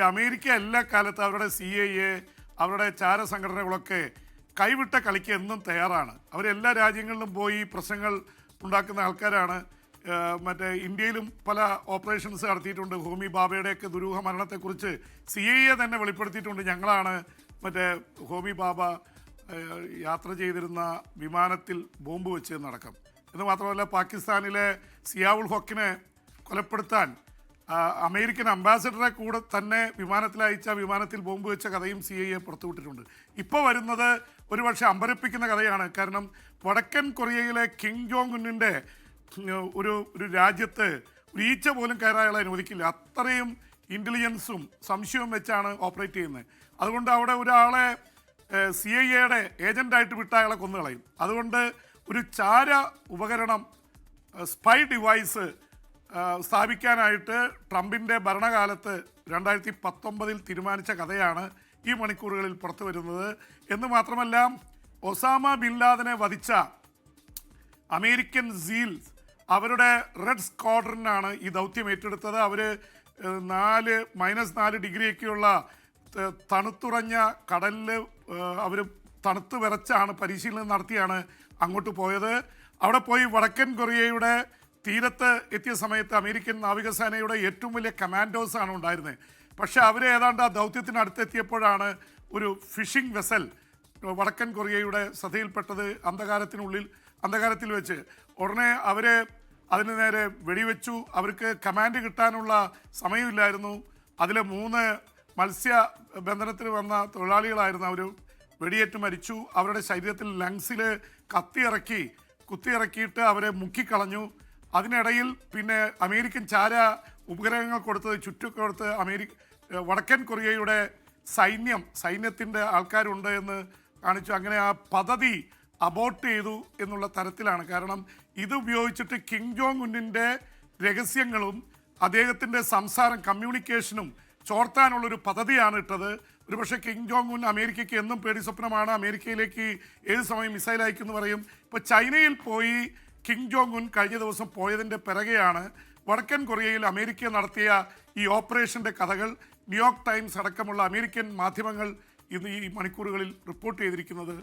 America എല്ലാ കാലത്തും അവരുടെ CIA അവരുടെ ചാരസംഘടനകളൊക്കെ കൈവിട്ട കളിക്ക് എന്നും തയ്യാറാണ്. അവരെല്ലാ രാജ്യങ്ങളിലും പോയി പ്രശ്നങ്ങൾ ഉണ്ടാക്കുന്ന ആൾക്കാരാണ്. മറ്റേ ഇന്ത്യയിലും പല ഓപ്പറേഷൻസ് നടത്തിയിട്ടുണ്ട്. ഹോമി ബാബയുടെയൊക്കെ ദുരൂഹ മരണത്തെക്കുറിച്ച് CIA തന്നെ വെളിപ്പെടുത്തിയിട്ടുണ്ട്. ഞങ്ങളാണ് മറ്റേ ഹോമി ബാബ യാത്ര ചെയ്തിരുന്ന വിമാനത്തിൽ ബോംബ് വെച്ചതെന്നടക്കം. എന്ന് മാത്രമല്ല, പാകിസ്ഥാനിലെ സിയാവുൾ ഹക്കിനെ കൊലപ്പെടുത്താൻ അമേരിക്കൻ അംബാസഡറെ കൂടെ തന്നെ വിമാനത്തിൽ വിമാനത്തിൽ ബോംബ് വെച്ച കഥയും CIA പുറത്തുവിട്ടിട്ടുണ്ട്. ഇപ്പോൾ വരുന്നത് ഒരുപക്ഷെ അമ്പരപ്പിക്കുന്ന കഥയാണ്. കാരണം വടക്കൻ കൊറിയയിലെ കിം ജോങ് ഉന്നിൻ്റെ ഒരു രാജ്യത്ത് ഒരു ഈച്ച പോലും കയറായാളെ അനുവദിക്കില്ല. അത്രയും ഇൻ്റലിജൻസും സംശയവും വെച്ചാണ് ഓപ്പറേറ്റ് ചെയ്യുന്നത്. അതുകൊണ്ട് അവിടെ ഒരാളെ CIA ഏജൻ്റായിട്ട് വിട്ട അയാളെ കൊന്നുകളയും. അതുകൊണ്ട് ഒരു ചാര ഉപകരണം, സ്പൈ ഡിവൈസ് സ്ഥാപിക്കാനായിട്ട് ട്രംപിൻ്റെ ഭരണകാലത്ത് 2019 തീരുമാനിച്ച കഥയാണ് ഈ മണിക്കൂറുകളിൽ പുറത്തു വരുന്നത്. എന്ന് മാത്രമല്ല, ഒസാമ ബിൻ ലാദനെ വധിച്ച അമേരിക്കൻ സീൽസ് അവരുടെ റെഡ് സ്ക്വാഡ്രനാണ് ഈ ദൗത്യം ഏറ്റെടുത്തത്. അവർ -4 ഡിഗ്രിയൊക്കെയുള്ള തണുത്തുറഞ്ഞ കടലിൽ അവർ തണുത്ത് വിറച്ചാണ് പരിശീലനം നടത്തിയാണ് അങ്ങോട്ട് പോയത്. അവിടെ പോയി വടക്കൻ കൊറിയയുടെ തീരത്ത് എത്തിയ സമയത്ത് അമേരിക്കൻ നാവികസേനയുടെ ഏറ്റവും വലിയ കമാൻഡോസാണ് ഉണ്ടായിരുന്നത്. പക്ഷേ അവർ ഏതാണ്ട് ആ ദൗത്യത്തിന് അടുത്തെത്തിയപ്പോഴാണ് ഒരു ഫിഷിംഗ് വെസൽ വടക്കൻ കൊറിയയുടെ ശ്രദ്ധയിൽപ്പെട്ടത്. അന്ധകാരത്തിൽ വെച്ച് ഉടനെ അവർ അതിന് നേരെ വെടിവെച്ചു. അവർക്ക് കമാൻഡ് കിട്ടാനുള്ള സമയമില്ലായിരുന്നു. അതിൽ 3 മത്സ്യബന്ധനത്തിന് വന്ന തൊഴിലാളികളായിരുന്നു. അവർ വെടിയേറ്റ് മരിച്ചു. അവരുടെ ശരീരത്തിൽ ലങ്സിൽ കുത്തിയിറക്കിയിട്ട് അവരെ മുക്കിക്കളഞ്ഞു. അതിനിടയിൽ പിന്നെ അമേരിക്കൻ ചാര ഉപഗ്രഹങ്ങൾ ചുറ്റുകൊടുത്ത് വടക്കൻ കൊറിയയുടെ സൈന്യത്തിൻ്റെ ആൾക്കാരുണ്ട് എന്ന് കാണിച്ചു. അങ്ങനെ ആ പദ്ധതി അബോർട്ട് ചെയ്തു എന്നുള്ള തരത്തിലാണ്. കാരണം ഇത് ഉപയോഗിച്ചിട്ട് കിം ജോങ് ഉന്നിൻ്റെ രഹസ്യങ്ങളും അദ്ദേഹത്തിൻ്റെ കമ്മ്യൂണിക്കേഷനും ചോർത്താനുള്ളൊരു പദ്ധതിയാണ് ഇട്ടത്. ഒരുപക്ഷെ കിം ജോങ് ഉൻ അമേരിക്കയ്ക്ക് എന്നും പേടി സ്വപ്നമാണ്. അമേരിക്കയിലേക്ക് ഏത് സമയം മിസൈൽ അയക്കുമെന്ന് പറയും. ഇപ്പോൾ ചൈനയിൽ പോയി കിം ജോങ് ഉൻ കഴിഞ്ഞ ദിവസം പോയതിൻ്റെ പിറകെയാണ് വടക്കൻ കൊറിയയിൽ അമേരിക്ക നടത്തിയ ഈ ഓപ്പറേഷൻ്റെ കഥകൾ ന്യൂയോർക്ക് ടൈംസ് അടക്കമുള്ള അമേരിക്കൻ മാധ്യമങ്ങൾ ഇന്ന് ഈ മണിക്കൂറുകളിൽ റിപ്പോർട്ട് ചെയ്തിരിക്കുന്നത്.